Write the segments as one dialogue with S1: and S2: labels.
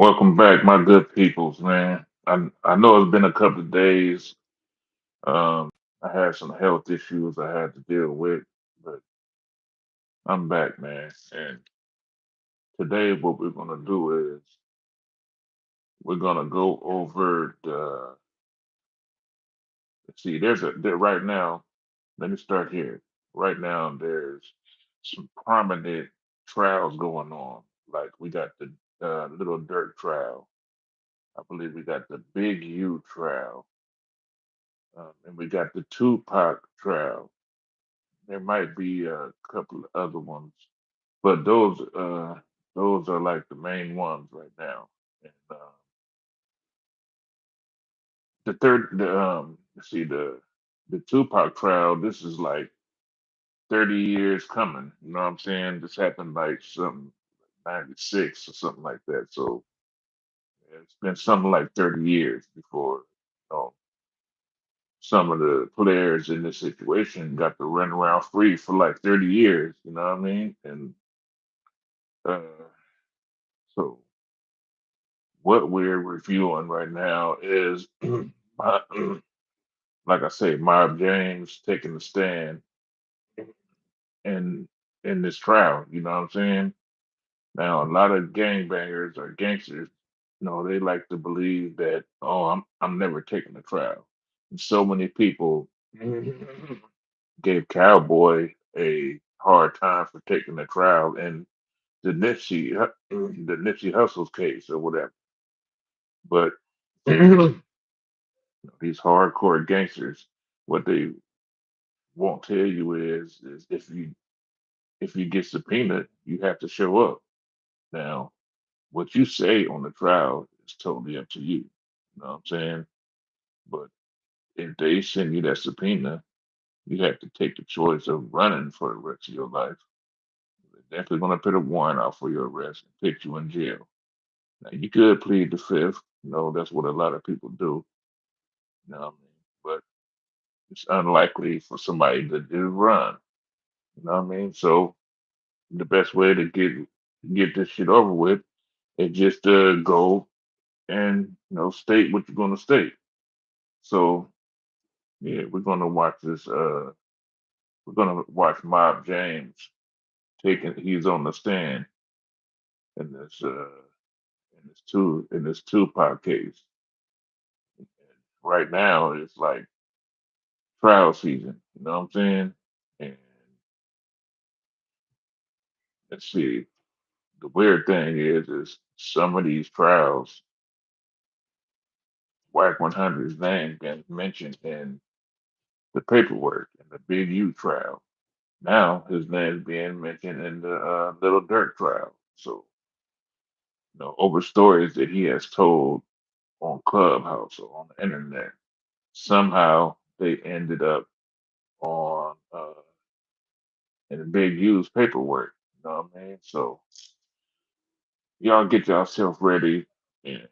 S1: Welcome back, my good peoples, man. I know it's been a couple of days. Um, I had some health issues I had to deal with, but I'm back, man. And today, what we're gonna do is we're gonna go over the. Let's see, right now. Let me start here. Right now, there's some prominent trials going on. Like we got the Little Dirt trial. I believe we got the Big U trial. And we got the Tupac trial. There might be a couple of other ones, but those are like the main ones right now. And let's see, the Tupac trial. This is like 30 years coming. You know what I'm saying? This happened like something 96 or something like that. So it's been something like 30 years before some of the players in this situation got to run around free for like 30 years, you know what I mean? And uh, so what we're reviewing right now is, my- like I say, Mob James taking the stand in in this trial, you know what I'm saying? Now, a lot of gangbangers or gangsters, they like to believe that, oh, I'm never taking the trial. And so many people gave Cowboy a hard time for taking the trial in the Nipsey Hussle's case or whatever. But these hardcore gangsters, what they won't tell you is if you get subpoenaed, you have to show up. Now, what you say on the trial is totally up to you. You know what I'm saying? But if they send you that subpoena, you have to take the choice of running for the rest of your life. They're definitely going to put a warrant out for your arrest and put you in jail. Now, you could plead the fifth. That's what a lot of people do. You know what I mean? But it's unlikely for somebody to just run. You know what I mean? So the best way to get this shit over with is just to go and state what you're gonna state. So yeah, we're gonna watch Mob James taking he's on the stand in this Tupac case. Right now it's like trial season, you know what I'm saying? And let's see. The weird thing is some of these trials, Whack 100's name been mentioned in the paperwork in the Big U trial. Now his name's being mentioned in the Little Dirt trial. So, over stories that he has told on Clubhouse or on the internet, somehow they ended up on in the Big U's paperwork. You know what I mean? So y'all get yourself ready, and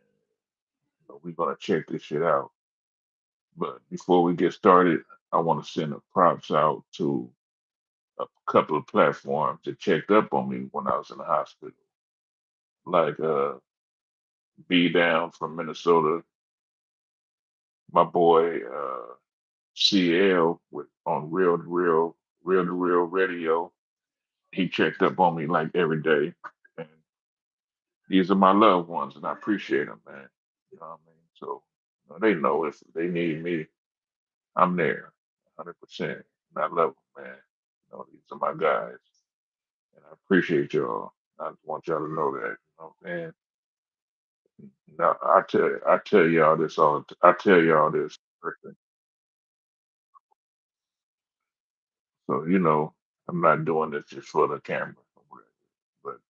S1: we're gonna check this shit out. But before we get started, I want to send a props out to a couple of platforms that checked up on me when I was in the hospital, like B Down from Minnesota, my boy CL with on Real to Real Radio. He checked up on me like every day, and these are my loved ones, and I appreciate them, man. You know what I mean? So they know if they need me, I'm there, 100%. And I love them, man. These are my guys, and I appreciate y'all. I just want y'all to know that. You know what I'm saying? Now, I tell y'all this I tell y'all this person. So I'm not doing this just for the camera or whatever,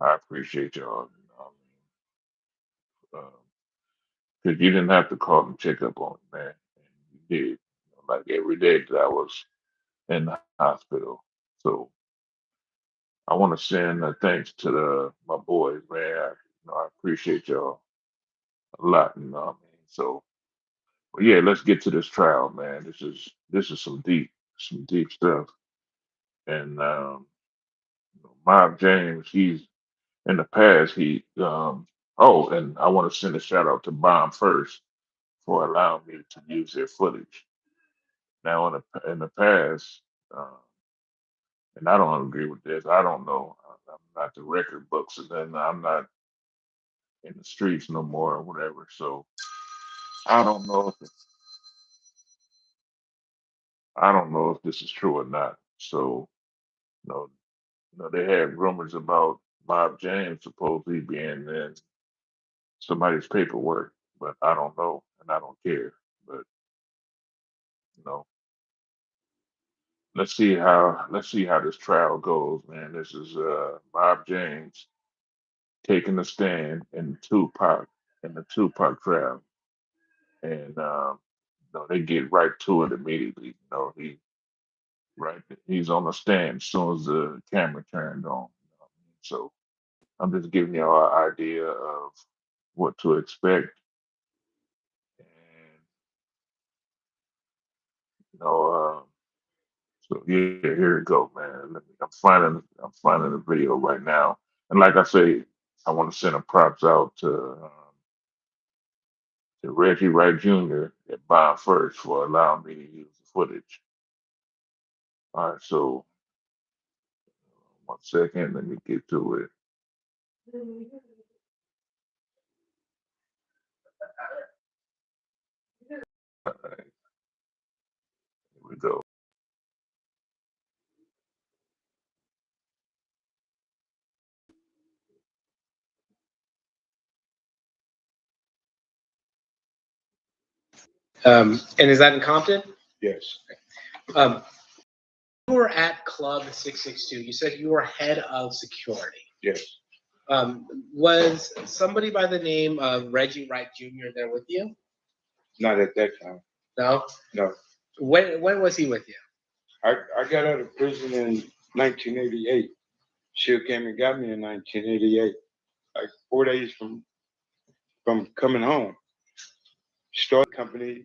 S1: but I appreciate y'all. Because you didn't have to call and check up on me, man. And you did, like every day that I was in the hospital. So I want to send thanks to my boys, man. I appreciate y'all a lot. You know what I mean? So, but yeah, let's get to this trial, man. This is some deep stuff. And Mob James, he's in the past. Oh, and I want to send a shout out to Bomb First for allowing me to use their footage. Now, in the past, uh, and I don't agree with this. I don't know. I'm not the record books, and then I'm not in the streets no more or whatever. So I don't know if I don't know if this is true or not. So you know, they had rumors about Bob James supposedly being in somebody's paperwork, but I don't know, and I don't care. But you know, let's see how this trial goes, man. This is Bob James taking a stand in the Tupac trial, and you know, they get right to it immediately. You know, he's on the stand as soon as the camera turned on. You know what I mean? So I'm just giving y'all an idea of what to expect, and you know, so yeah, here we go, man. I'm finding the video right now, and like I say, I want to send a props out to Reggie Wright Jr. at Bond First for allowing me to use the footage. All right, so 1 second, let me get to it. All right, here we go.
S2: And is that in Compton?
S3: Yes.
S2: Um, you were at Club 662. You said you were head of security.
S3: Yes.
S2: Was somebody by the name of Reggie Wright Jr. there with you?
S3: Not at that time.
S2: No?
S3: No.
S2: When was he with you?
S3: I got out of prison in 1988. She came and got me in 1988, like 4 days from coming home. Started company,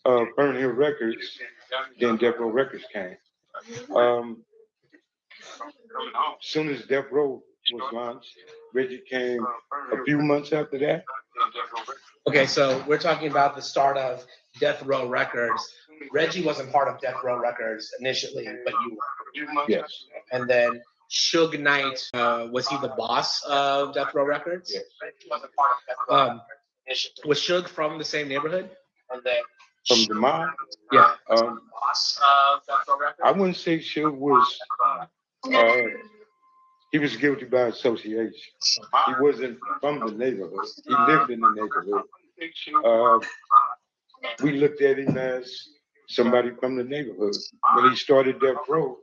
S3: Burn Hill Records, then Death Row Records came. Soon as Death Row was launched, Reggie came a few months after that.
S2: Okay, so we're talking about the start of Death Row Records. Reggie wasn't part of Death Row Records initially, but you were.
S3: Yes.
S2: And then Suge Knight, was he the boss of Death Row Records?
S3: Yes.
S2: Was Suge from the same neighborhood?
S3: From the mob?
S2: Yeah.
S3: I wouldn't say Suge was, he was guilty by association. He wasn't from the neighborhood. He lived in the neighborhood. We looked at him as somebody from the neighborhood. When he started Death Row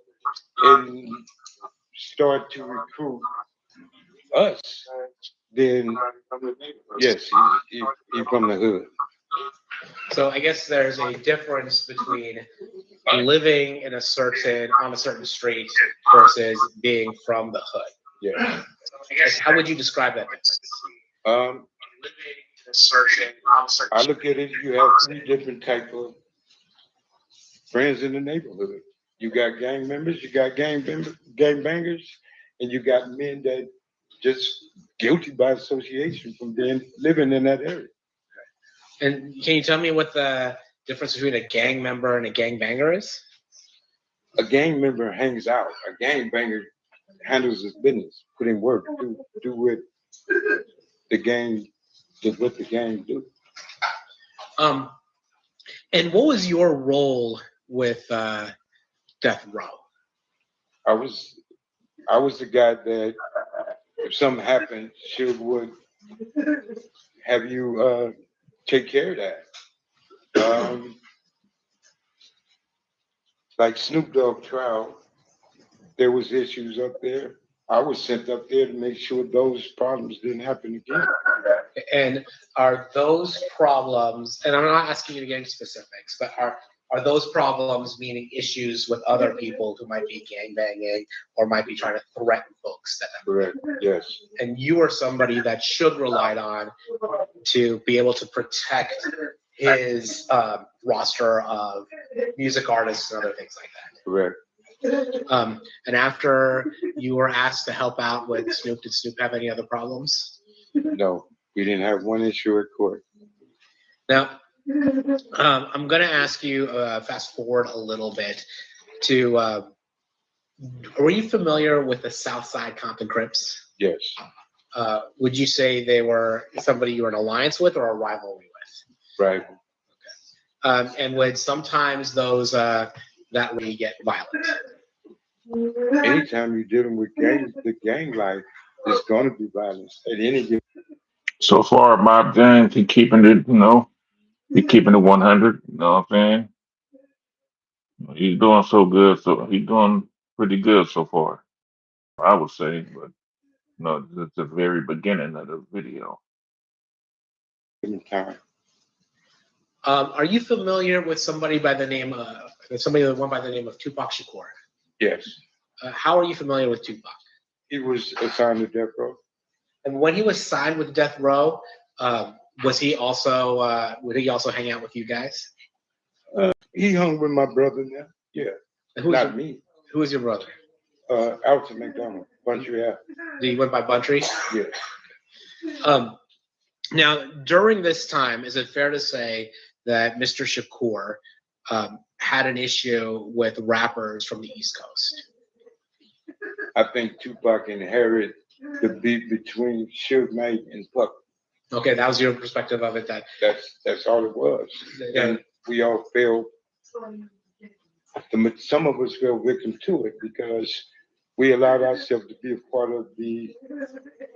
S3: and started to recruit us, then yes, he from the hood.
S2: So I guess there's a difference between living on a certain street versus being from the hood.
S3: Yeah.
S2: I guess how would you describe that difference?
S3: I look at it, you have three different type of friends in the neighborhood. You got gang members, you got gang bangers, and you got men that just guilty by association from living in that area.
S2: And can you tell me what the difference between a gang member and a gang banger is?
S3: A gang member hangs out. A gang banger handles his business, put in work, do what the gang do.
S2: And what was your role with Death Row?
S3: I was the guy that if something happened, she would have you take care of that. Like Snoop Dogg trial, there was issues up there. I was sent up there to make sure those problems didn't happen again.
S2: And are those problems, and I'm not asking you to get into specifics, but are those problems meaning issues with other people who might be gangbanging or might be trying to threaten folks?
S3: Correct. Yes.
S2: And you are somebody that Suge relied on to be able to protect his roster of music artists and other things like that.
S3: Correct.
S2: And after you were asked to help out with Snoop, did Snoop have any other problems?
S3: No, we didn't have one issue at court.
S2: Now, I'm going to ask you, fast forward a little bit to, were you familiar with the Southside Compton Crips?
S3: Yes,
S2: Would you say they were somebody you were in alliance with or a rivalry with?
S3: right.
S2: And would sometimes those that really get violent?
S3: Anytime you're dealing with the gang life, it's going to be violence at any given.
S1: So far, Bob James, he keeping it, he keeping it 100. You know what I'm saying? He's doing so good, so he's doing pretty good so far, I would say. But no, it's the very beginning of the video.
S3: Time.
S2: Are you familiar with somebody by the name of Tupac Shakur?
S3: Yes,
S2: How are you familiar with Tupac?
S3: he was assigned to death row.
S2: And when he was signed with Death Row, would he also hang out with you guys?
S3: He hung with my brother now. Yeah,
S2: And who
S3: not me.
S2: Who is your brother?
S3: Alton McDonald, Country Ave.
S2: He went by Buntry.
S3: Yeah.
S2: Now, during this time, is it fair to say that Mr. Shakur had an issue with rappers from the East Coast?
S3: I think Tupac inherited the beef between Suge Knight and Puck.
S2: Okay, that was your perspective of it.
S3: That's all it was. And we all fell. Some of us fell victim to it because we allowed ourselves to be a part of the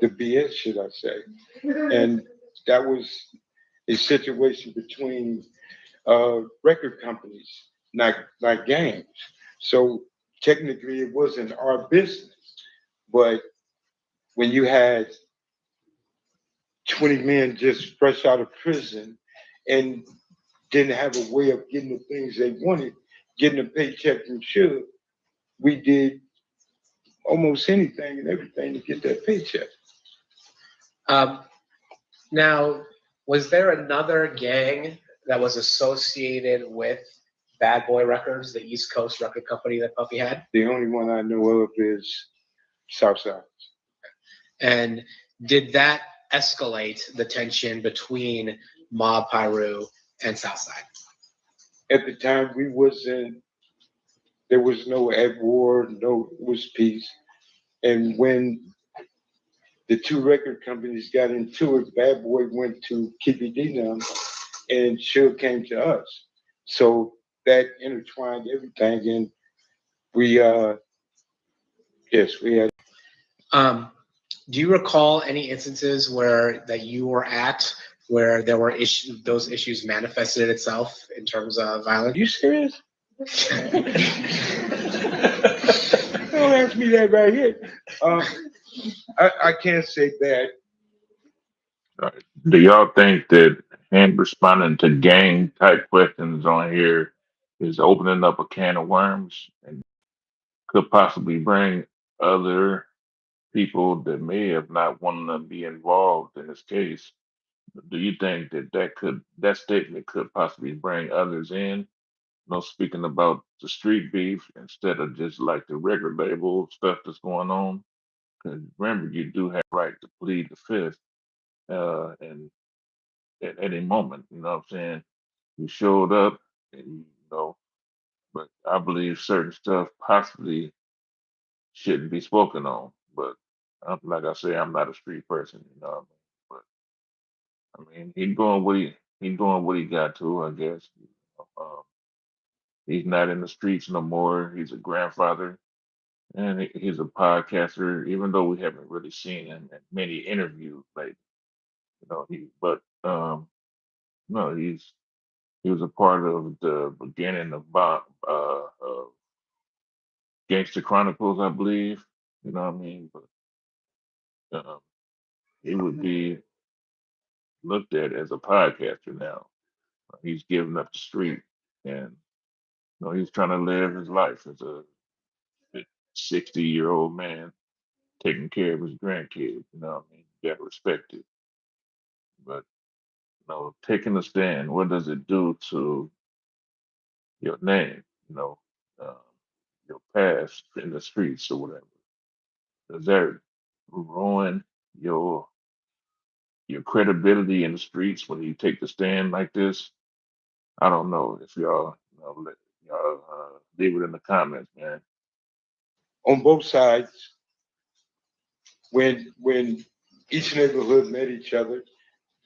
S3: BS, should I say? And that was a situation between record companies, not gangs. So technically, it wasn't our business. But when you had 20 men just fresh out of prison and didn't have a way of getting the things they wanted, getting a paycheck from Suge, we did almost anything and everything to get that paycheck.
S2: Now, was there another gang that was associated with Bad Boy Records, the East Coast record company that Puffy had?
S3: The only one I know of is Southside.
S2: And did that escalate the tension between Mob Piru and Southside?
S3: At the time, there was no at war, no, it was peace. And when the two record companies got into it, Bad Boy went to KPD now, and Suge came to us. So that intertwined everything, and we had.
S2: Do you recall any instances that you were at where there were those issues manifested itself in terms of violence?
S3: Are you serious? Don't ask me that right here. I can't say that.
S1: Do y'all think that him responding to gang type questions on here is opening up a can of worms and could possibly bring other people that may have not wanted to be involved in this case? Do you think that statement could possibly bring others in? Speaking about the street beef instead of just like the record label stuff that's going on. Because remember, you do have the right to plead the fifth, and at any moment, you know what I'm saying? You showed up, and but I believe certain stuff possibly shouldn't be spoken on. But like I say, I'm not a street person, you know what I mean? But I mean, he doing what he got to, I guess. He's not in the streets no more. He's a grandfather, and he's a podcaster. Even though we haven't really seen him in many interviews, like no, he was a part of the beginning of Gangster Chronicles, I believe. You know what I mean? But he would be looked at as a podcaster now. He's giving up the street, and he's trying to live his life as a 60-year-old man taking care of his grandkids. You know what I mean? You got to respect it. But taking a stand, what does it do to your name? Uh, your past in the streets or whatever. Does that ruin your your credibility in the streets when you take the stand like this. I don't know if y'all, y'all leave it in the comments, man.
S3: On both sides, when each neighborhood met each other,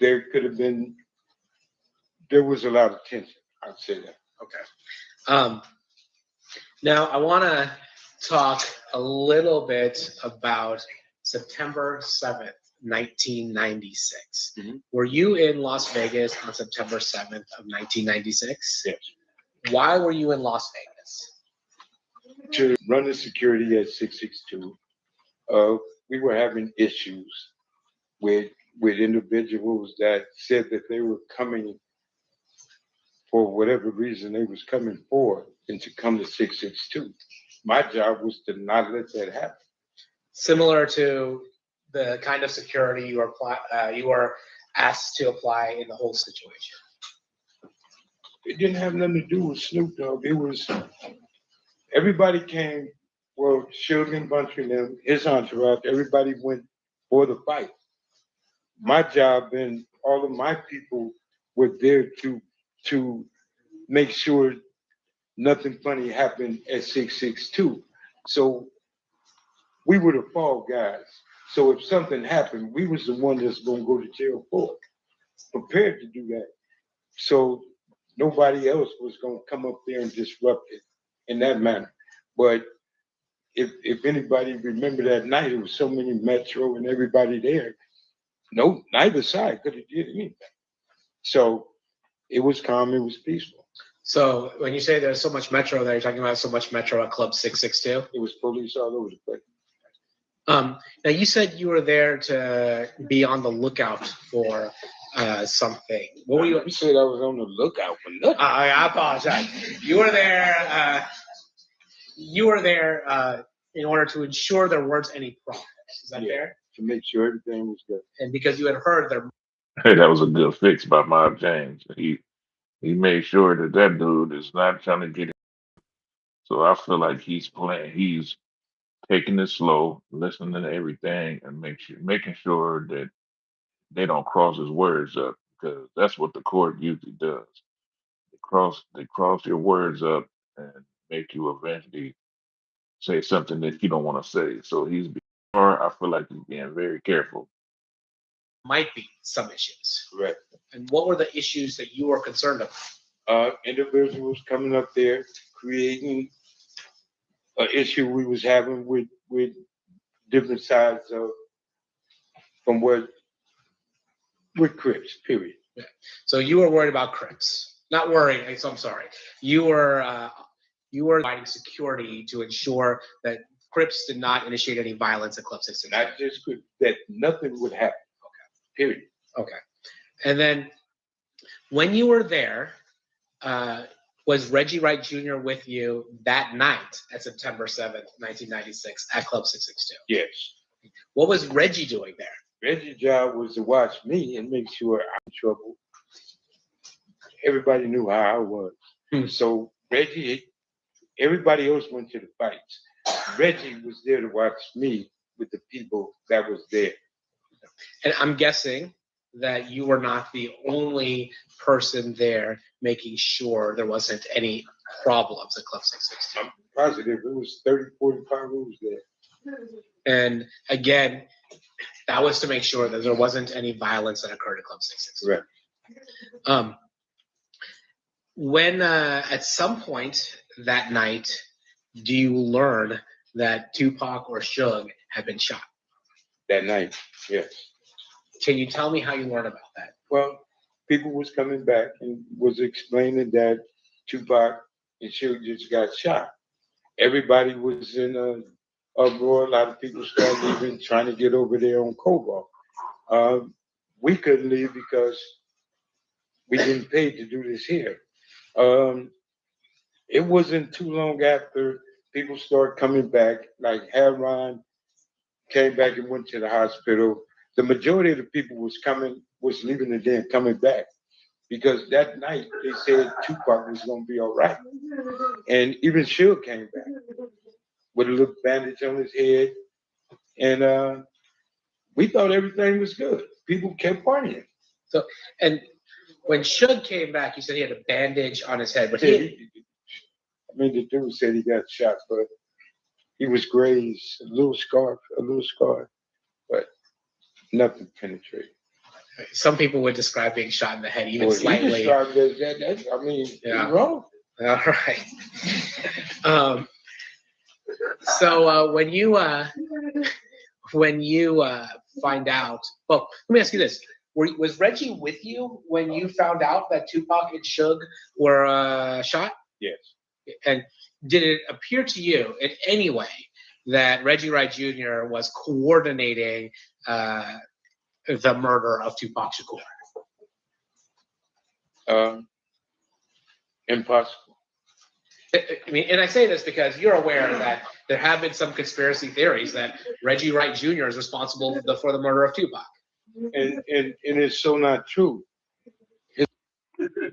S3: there could have been, there was a lot of tension. I'd say that.
S2: Okay. Now I want to talk a little bit about September 7th, 1996.
S3: Mhm.
S2: Were you in Las Vegas on September 7th of 1996?
S3: Yes.
S2: Why were you in Las Vegas?
S3: To run the security at 662, we were having issues with individuals that said that they were coming for whatever reason they was coming for and to come to 662. My job was to not let that happen.
S2: Similar to the kind of security you were asked to apply in the whole situation.
S3: It didn't have nothing to do with Snoop Dogg. It was, everybody came, well, Sugar Bunch and them, his entourage, everybody went for the fight. My job and all of my people were there to make sure nothing funny happened at 662. So we were the fall guys. So if something happened, we was the one that's gonna go to jail for it, prepared to do that. So nobody else was gonna come up there and disrupt it in that manner. But if anybody remember that night, it was so many Metro and everybody there. No, neither side could have did anything. So it was calm, it was peaceful.
S2: So when you say there's so much Metro there, you're talking about so much Metro at Club 662?
S3: It was police all over the place.
S2: Now you said you were there to be on the lookout for something. What were you?
S3: You said I was on the lookout for nothing.
S2: I apologize. You were there. You were there in order to ensure there weren't any problems. Is that fair?
S3: To make sure everything was good.
S2: And because you had heard there.
S1: Hey, that was a good fix by Mob James. He made sure that that dude is not trying to get it. So I feel like he's playing. He's taking it slow, listening to everything, and making sure that they don't cross his words up, because that's what the court usually does. They cross your words up and make you eventually say something that you don't want to say. So I feel like he's being very careful.
S2: Might be some issues.
S3: Right.
S2: And what were the issues that you were concerned about?
S3: Individuals coming up there creating an issue we was having with different sides of from what with Crips, period.
S2: Yeah. So you were worried about Crips. Not worried. So I'm sorry. You were providing security to ensure that Crips did not initiate any violence at Club 662.
S3: Not just Crips, that nothing would happen. Okay. Period.
S2: Okay. And then when you were there, was Reggie Wright Jr. with you that night at September 7th, 1996 at Club 662?
S3: Yes.
S2: What was Reggie doing there?
S3: Reggie's job was to watch me and make sure I'm in trouble. Everybody knew how I was. So Reggie, everybody else went to the fights. Reggie was there to watch me with the people that was there.
S2: And I'm guessing that you were not the only person there making sure there wasn't any problems at Club 662.
S3: I'm positive it was 30, 45 rooms there.
S2: And again, that was to make sure that there wasn't any violence that occurred at Club 662.
S3: Right.
S2: When at some point that night, do you learn that Tupac or Suge had been shot?
S3: That night, yes.
S2: Can you tell me how you learned about that?
S3: Well, people was coming back and was explaining that Tupac and Suge just got shot. Everybody was in a uproar. A lot of people started leaving, trying to get over there on Cobalt. We couldn't leave because we didn't pay to do this here. It wasn't too long after people started coming back, like Heron came back and went to the hospital. The majority of the people was leaving the den, coming back. Because that night they said Tupac was gonna be all right. And even Suge came back with a little bandage on his head. And we thought everything was good. people kept partying.
S2: So, and when Suge came back, you said he had a bandage on his head, but
S3: I mean, the dude said he got shot, but he was grazed, a little scar, but nothing penetrated.
S2: some people would describe being shot in the head even
S3: Boy, he
S2: slightly.
S3: described it as that. I mean,
S2: Yeah.
S3: he's wrong.
S2: All right. So when you find out, well, let me ask you this: was Reggie with you when you found out that Tupac and Suge were shot?
S3: Yes.
S2: And did it appear to you in any way that Reggie Wright Jr. was coordinating the murder of Tupac Shakur?
S3: Impossible.
S2: I mean, and I say this because you're aware that there have been some conspiracy theories that Reggie Wright Jr. is responsible for the murder of Tupac.
S3: And it's so not true.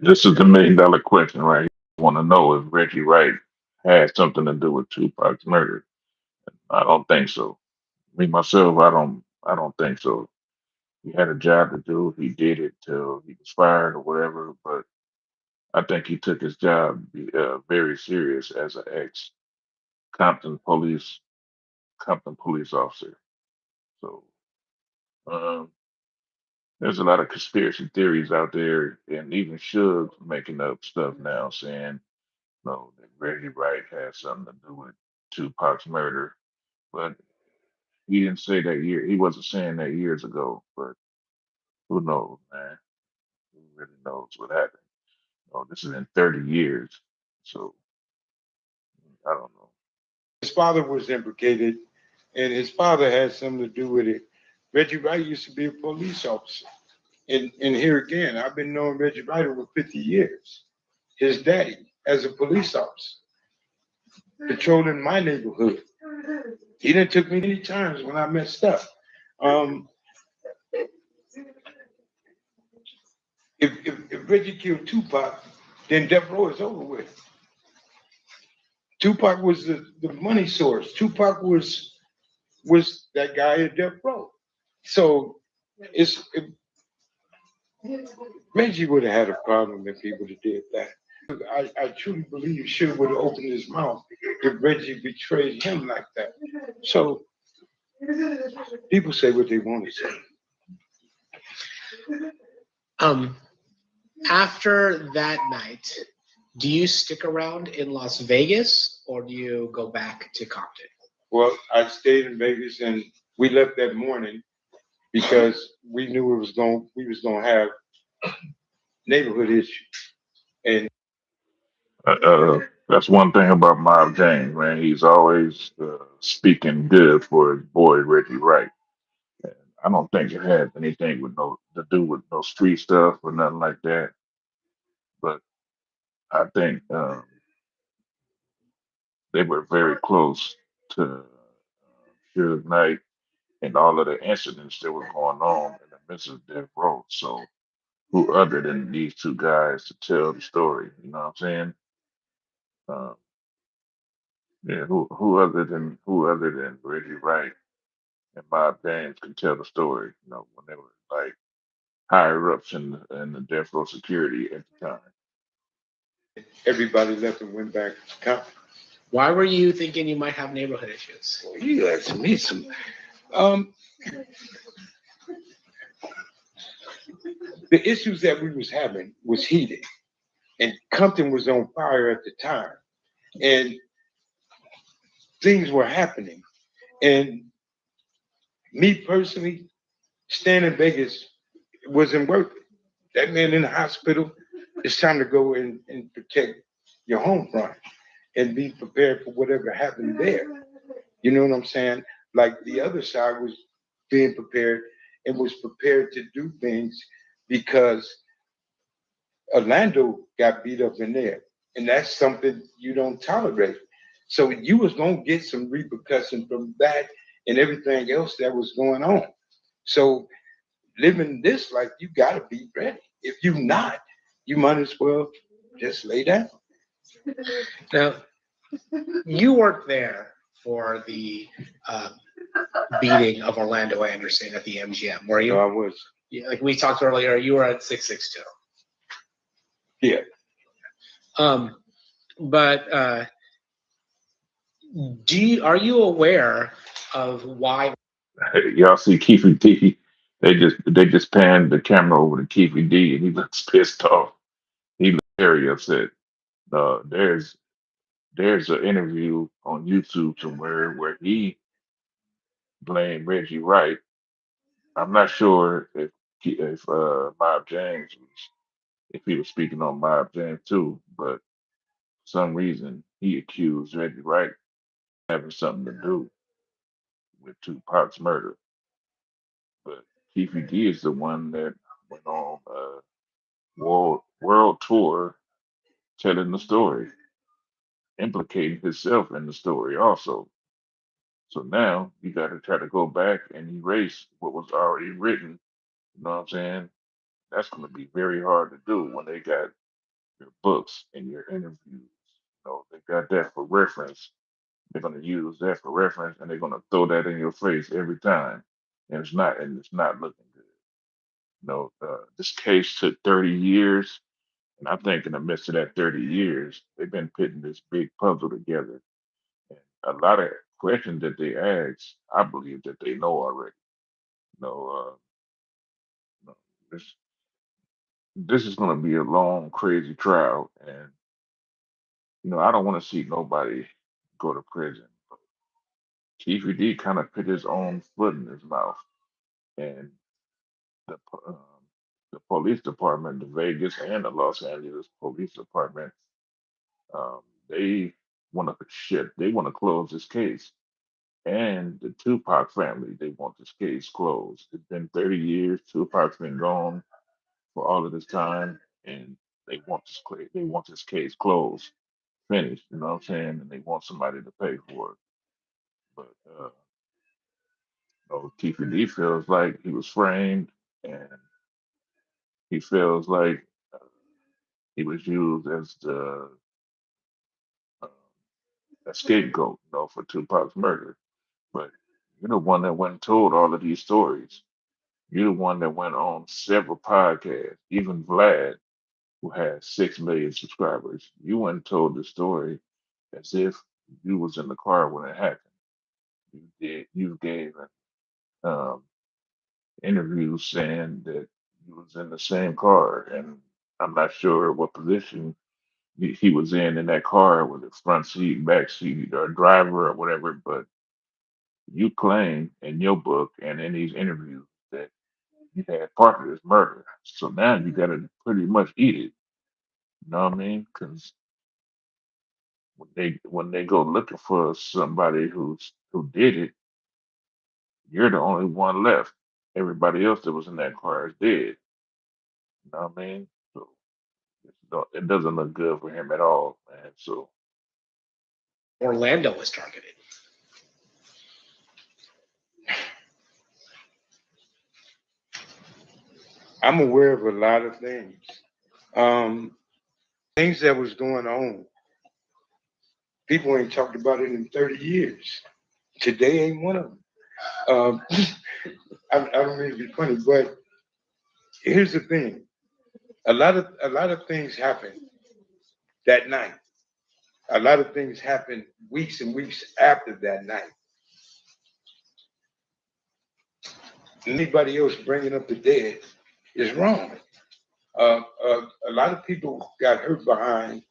S1: This is the $1 million question, right? I want to know if Reggie Wright had something to do with Tupac's murder. I don't think so. Me myself, I don't think so. He had a job to do. He did it till he was fired or whatever. But I think he took his job very serious as an ex Compton police Compton police officer. So um, there's a lot of conspiracy theories out there, and even Suge making up stuff now, saying no, that Reggie Wright has something to do with Tupac's murder. But he didn't say that year. He wasn't saying that years ago. But who knows, man? Who really knows what happened? Oh, this is in 30 years. So I don't know.
S3: His father was implicated, and his father had something to do with it. Reggie Wright used to be a police officer. And here again, I've been knowing Reggie Wright over 50 years. His daddy, as a police officer, patrolling my neighborhood. He done took me many times when I messed up. If Reggie killed Tupac, then Death Row is over with. Tupac was the money source. Tupac was that guy at Death Row. So Reggie would have had a problem if he would have did that. I truly believe Suge would have opened his mouth if Reggie betrayed him like that. So people say what they want to say.
S2: After that night, do you stick around in Las Vegas or do you go back to Compton?
S3: Well, I stayed in Vegas and we left that morning because we knew we was gonna have neighborhood issues. And
S1: That's one thing about Mob James, man. He's always speaking good for his boy Reggie Wright. And I don't think it had anything with no to do with no street stuff or nothing like that. But I think they were very close to Suge Knight and all of the incidents that were going on in the midst of Death Row. So who other than these two guys to tell the story? You know what I'm saying? Uh, yeah, who other than Reggie Wright and Bob James can tell the story? You know, when they were like higher ups in the Death Row security at the time.
S3: everybody left and went back to Compton.
S2: Why were you thinking you might have neighborhood issues?
S3: Well, you asking me some. The issues that we was having was heated, and Compton was on fire at the time, and things were happening. And me personally, staying in Vegas wasn't worth it. That man in the hospital, it's time to go and protect your home front and be prepared for whatever happened there. You know what I'm saying? Like the other side was being prepared and was prepared to do things because Orlando got beat up in there. And that's something you don't tolerate. So you was gonna get some repercussion from that and everything else that was going on. So living this life, you gotta be ready. If you're not, you might as well just lay down.
S2: Now, you weren't there for the beating of Orlando Anderson at the MGM, were
S3: So
S2: you?
S3: I was.
S2: Yeah, like we talked earlier, you were at 662.
S3: Yeah.
S2: But are you aware of why?
S1: Y'all see Keefe D? They just panned the camera over to Keefe D, and he looks pissed off. He looks very upset. Uh, there's there's an interview on YouTube somewhere where he blamed Reggie Wright. I'm not sure if Bob James was if he was speaking on Bob James too, but for some reason he accused Reggie Wright of having something to do with Tupac's murder. But Keefe D is the one that went on a world tour telling the story, implicating himself in the story also. So now you got to try to go back and erase what was already written. You know what I'm saying? That's going to be very hard to do when they got your books and your interviews. You know, they got that for reference. They're going to use that for reference, and they're going to throw that in your face every time. And it's not looking good. You know, this case took 30 years, and I think in the midst of that 30 years, they've been putting this big puzzle together. And a lot of questions that they ask, I believe that they know already. You know, you know, this is going to be a long, crazy trial, and I don't want to see nobody go to prison. Chief D kind of put his own foot in his mouth, and the the police department, the Vegas and the Los Angeles police department, um, they want to shit. They want to close this case, and the Tupac family, they want this case closed. It's been 30 years. Tupac's been gone for all of this time, and they want this case closed, finished. You know what I'm saying? And they want somebody to pay for it. But Keefe D feels like he was framed, and he feels like uh, he was used as the uh, a scapegoat, for Tupac's murder. But you're the one that went and told all of these stories. You're the one that went on several podcasts, even Vlad, who has 6 million subscribers. You went and told the story as if you was in the car when it happened. You gave um, interviews saying that you was in the same car, and I'm not sure what position he was in that car, whether front seat, back seat, or driver or whatever. But you claim in your book and in these interviews that you had part of this murder. So now you got to pretty much eat it. You know what I mean? Because when they go looking for somebody who did it, you're the only one left. Everybody else that was in that car is dead. You know what I mean? So it doesn't look good for him at all, man. So
S2: Orlando was targeted.
S3: I'm aware of a lot of things. Things that was going on. People ain't talked about it in 30 years. Today ain't one of them. Um, I don't mean to be funny, but here's the thing. A lot of things happened that night. A lot of things happened weeks and weeks after that night. Anybody else bringing up the dead is wrong. A lot of people got hurt behind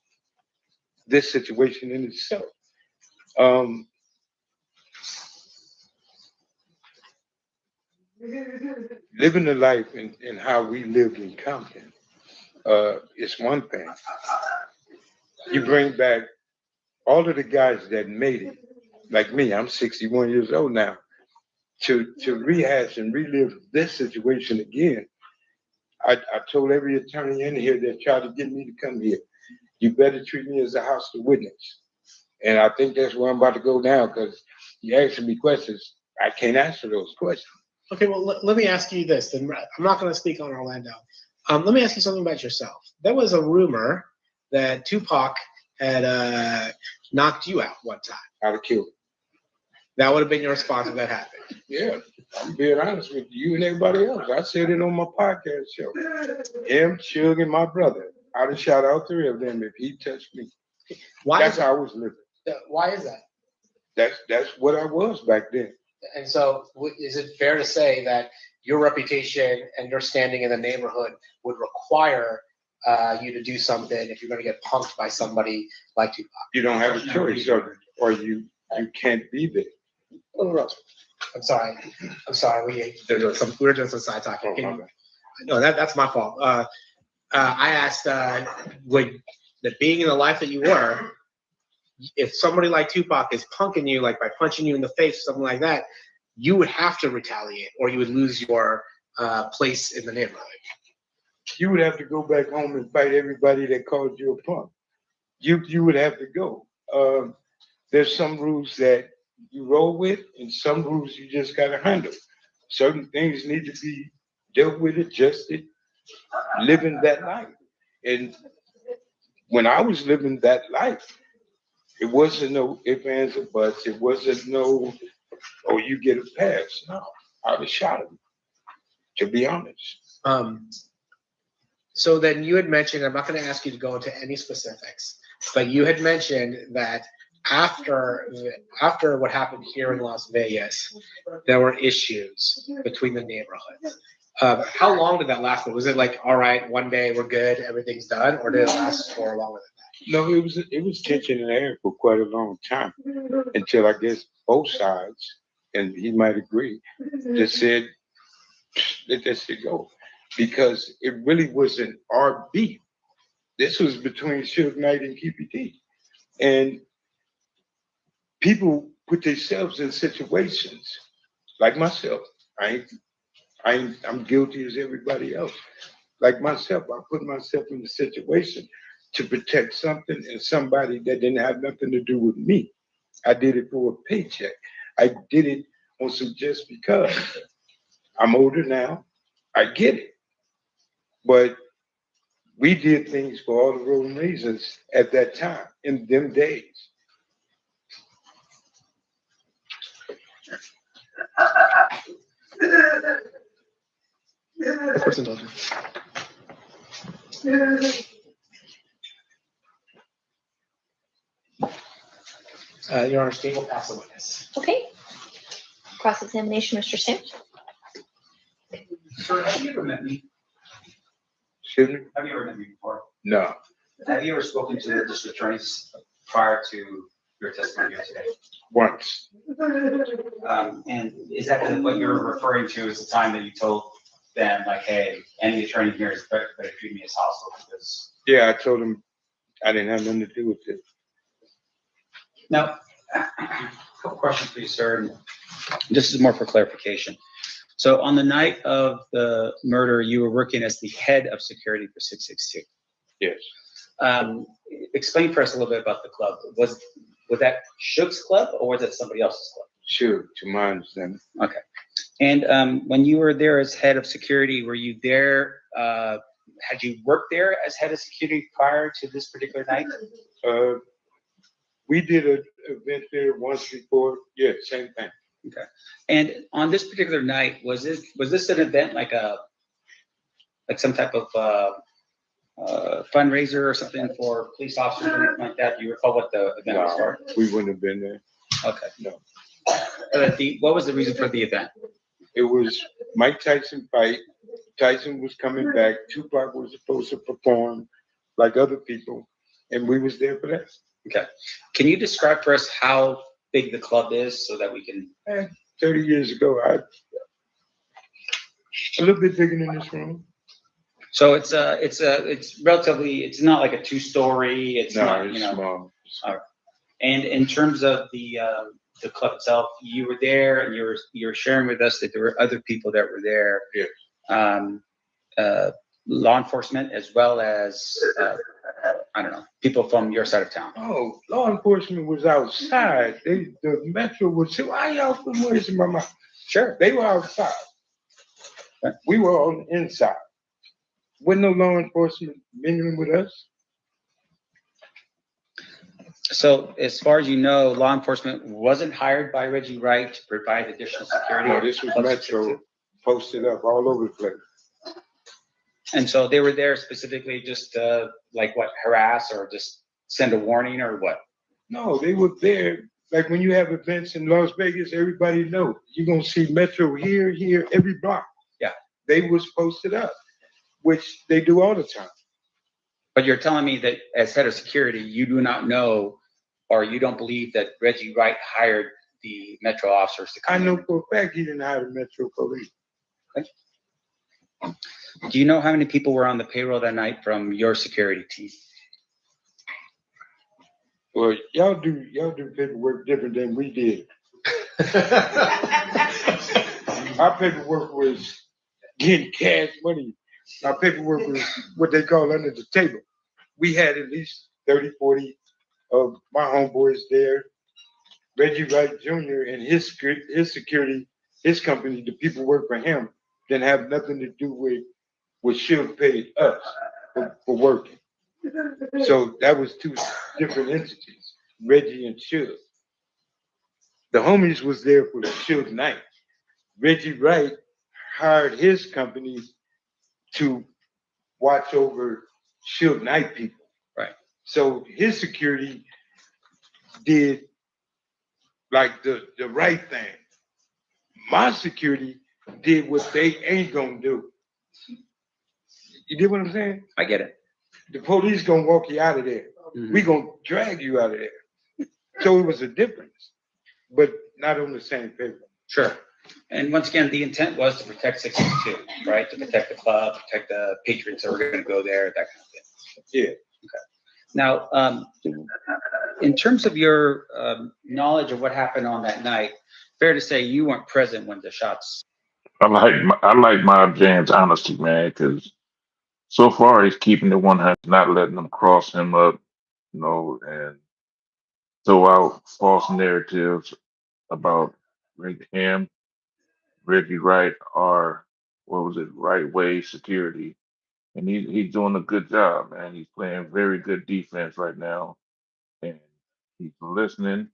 S3: this situation in itself. Um, Living the life and how we lived in Compton is one thing. You bring back all of the guys that made it, like me, I'm 61 years old now, to rehash and relive this situation again. I told every attorney in here that tried to get me to come here, you better treat me as a hostile witness. And I think that's where I'm about to go now because you asking me questions. I can't answer those questions.
S2: Okay, well, let me ask you this. Then I'm not going to speak on Orlando. Let me ask you something about yourself. There was a rumor that Tupac had knocked you out one time.
S3: I'd have killed him.
S2: That would have been your response if that happened.
S3: Yeah, I'm being honest with you and everybody else. I said it on my podcast show. Him, Suge, and my brother. I'd have shot all three of them if he touched me.
S2: Why
S3: That's
S2: is that?
S3: how I was living.
S2: Why is that?
S3: That's what I was back then.
S2: And so, is it fair to say that your reputation and your standing in the neighborhood would require you to do something if you're going to get punked by somebody like Tupac?
S3: You don't have a choice, or you can't be there.
S2: I'm sorry. I'm sorry. We were doing some side talking.
S3: Oh, my bad.
S2: No, that's my fault. I asked, would that being in the life that you were, if somebody like Tupac is punking you, like by punching you in the face or something like that, you would have to retaliate, or you would lose your place in the neighborhood.
S3: You would have to go back home and fight everybody that called you a punk. You would have to go. There's some rules that you roll with, and some rules you just gotta handle. Certain things need to be dealt with, adjusted, living that life. And when I was living that life, it wasn't no ifs, ands, or buts. It wasn't no, oh, you get a pass. No, I was shot him, to be honest.
S2: So then you had mentioned, I'm not going to ask you to go into any specifics, but you had mentioned that after what happened here in Las Vegas, there were issues between the neighborhoods. How long did that last? Was it like, all right, one day we're good, everything's done, or did it last for longer than that?
S3: No, it was tension in the air for quite a long time until I guess both sides, and he might agree, just said, let that shit go. Because it really wasn't our beef. This was between Suge Knight and QPD. And people put themselves in situations like myself. I'm guilty as everybody else. Like myself, I put myself in a situation to protect something and somebody that didn't have nothing to do with me. I did it for a paycheck. I did it on some just because. I'm older now. I get it. But we did things for all the wrong reasons at that time, in them days.
S2: The person told you. Your Honor, Steve will pass the witness.
S4: Okay. Cross-examination, Mr. Sims.
S5: Sir, have you ever met me?
S3: Excuse me?
S5: Have you ever met me before?
S3: No.
S5: Have you ever spoken to the district attorneys prior to your testimony here today?
S3: Once.
S5: And is that what you're referring to as the time that you told them, like, hey, any attorney here is better treat me as hostile because.
S3: Yeah, I told him I didn't have nothing to do with it.
S5: Now, a couple questions for you, sir. And this is more for clarification. So on the night of the murder, you were working as the head of security for 662.
S3: Yes.
S5: Explain for us a little bit about the club. Was that Suge's club or was it somebody else's club?
S3: Sure, to my understanding.
S5: Okay. And when you were there as head of security, were you there? Had you worked there as head of security prior to this particular night?
S3: We did an event there once before. Yeah, same thing.
S5: Okay. And on this particular night, was this an event like some type of fundraiser or something for police officers or anything like that? Do you recall what the event was for?
S3: We wouldn't have been there.
S5: Okay.
S3: No.
S5: What was the reason for the event?
S3: It was Mike Tyson fight. Tyson was coming back. Tupac was supposed to perform like other people, and we was there for that.
S5: Okay. Can you describe for us how big the club is so that we can?
S3: 30 years ago, a little bit bigger than this room.
S5: So it's relatively, it's not like a 2-story. It's not,
S3: it's small.
S5: All right. And in terms of the club itself, you were there and you were sharing with us that there were other people that were there.
S3: Yes.
S5: Law enforcement as well as I don't know, people from your side of town.
S3: Oh, law enforcement was outside. The metro was say, why y'all putting words in my mouth?
S5: Sure.
S3: They were outside.
S5: Right.
S3: We were on the inside. Wasn't no law enforcement mingling with us.
S5: So as far as you know, law enforcement wasn't hired by Reggie Wright to provide additional security?
S3: No, this was Metro posted up all over the place.
S5: And so they were there specifically just like what, harass or just send a warning or what?
S3: No, they were there. Like when you have events in Las Vegas, everybody knows. You're gonna see Metro here, every block.
S5: Yeah.
S3: They was posted up, which they do all the time.
S5: But you're telling me that as head of security, you do not know, or you don't believe that Reggie Wright hired the Metro officers to
S3: I
S5: come
S3: know
S5: in?
S3: for a fact he didn't hire the Metro Police.
S5: Do you know how many people were on the payroll that night from your security team?
S3: Well, y'all do paperwork different than we did. Our paperwork was getting cash money. Our paperwork was what they call under the table. We had at least 30, 40 of my homeboys there. Reggie Wright Jr. and his security, his company, the people work for him, didn't have nothing to do with what Shield paid us for working. So that was two different entities, Reggie and Shield. The homies was there for Shield night. Reggie Wright hired his company to watch over Shield night people.
S5: Right.
S3: So his security did like the right thing. My security did what they ain't gonna do. You get what I'm saying?
S5: I get it.
S3: The police gonna walk you out of there.
S5: Mhm.
S3: We gonna drag you out of there. So it was a difference, but not on the same paper.
S5: Sure. And once again, the intent was to protect 662, right? To protect the club, protect the patrons that were going to go there, that kind of thing.
S3: Yeah.
S5: Okay. Now, in terms of your knowledge of what happened on that night, fair to say you weren't present when the shots.
S1: I like Mob James' honesty, man, because so far he's keeping the 100, not letting them cross him up, and throw out false narratives about him, Reggie Wright, or what was it, Right Way Security. And he's doing a good job, man. He's playing very good defense right now, and he's listening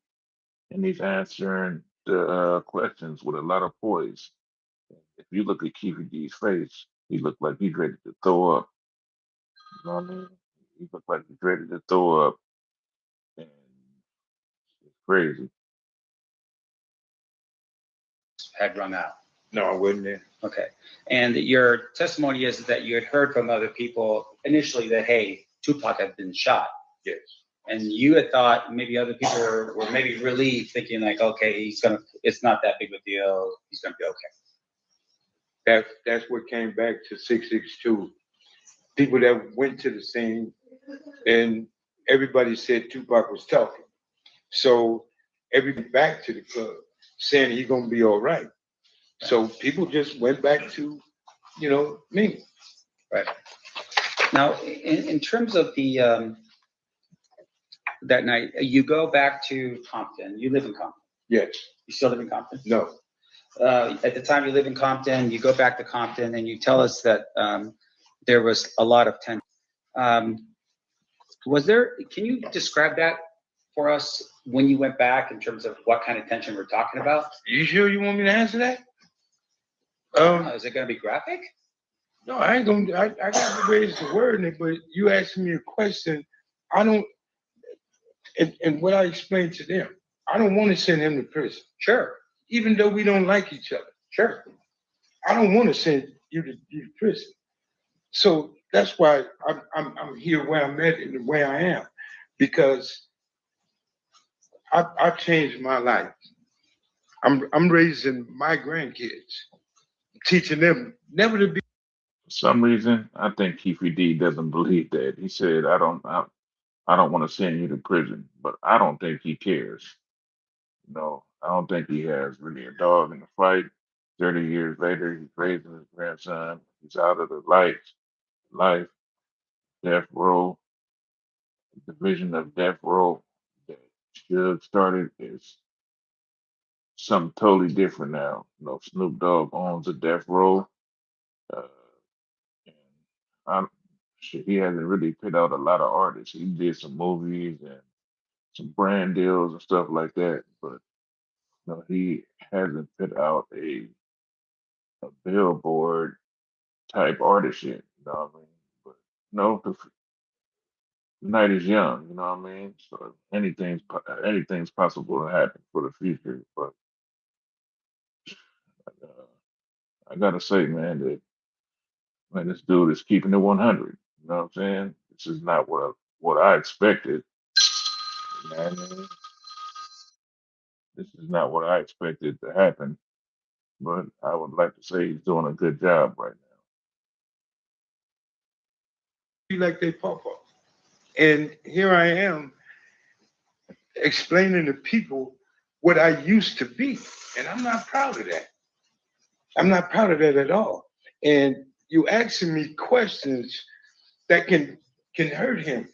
S1: and he's answering the questions with a lot of poise. If you look at Keefe D's face, he looked like he's ready to throw up. You know what I mean? He looked like he's ready to throw up, and it's crazy.
S5: Had rung out.
S3: No, I wasn't there.
S5: Okay. And your testimony is that you had heard from other people initially that, hey, Tupac had been shot.
S3: Yes.
S5: And you had thought maybe other people were maybe relieved, thinking like, okay, it's not that big of a deal. He's gonna be okay.
S3: That's what came back to 662. People that went to the scene and everybody said Tupac was talking. So everybody back to the club saying he's gonna be all right. So people just went back to, me.
S5: Right. Now, in terms of the that night, you go back to Compton. You live in Compton.
S3: Yes.
S5: You still live in Compton?
S3: No.
S5: At the time you live in Compton, you go back to Compton and you tell us that there was a lot of tension. Can you describe that for us when you went back in terms of what kind of tension we're talking about?
S3: You sure you want me to answer that?
S5: Is it going to be graphic?
S3: No, I ain't gonna. I got to raise the word in it, but you asking me a question. I don't. And what I explained to them, I don't want to send him to prison.
S5: Sure.
S3: Even though we don't like each other.
S5: Sure.
S3: I don't want to send you to prison. So that's why I'm here where I'm at and the way I am, because I've changed my life. I'm raising my grandkids, teaching them never to be.
S1: For some reason, I think Keefe D doesn't believe that. He said, I don't want to send you to prison, but I don't think he cares. I don't think he has really a dog in the fight. 30 years later, he's raising his grandson. He's out of the life, death row, division of death row that should started is something totally different now. Snoop Dogg owns a death row. Uh, and I'm, shit, he hasn't really put out a lot of artists. He did some movies and some brand deals and stuff like that. But he hasn't put out a billboard type artist yet. You know what I mean? But the night is young. You know what I mean? So anything's possible to happen for the future. But uh, I gotta say, man, that this dude is keeping it 100. You know what I'm saying? This is not what I expected. You know what I mean? This is not what I expected to happen. But I would like to say he's doing a good job right
S3: Be like they papa. And here I am explaining to people what I used to be. And I'm not proud of that. I'm not proud of that at all. And you asking me questions that can hurt him.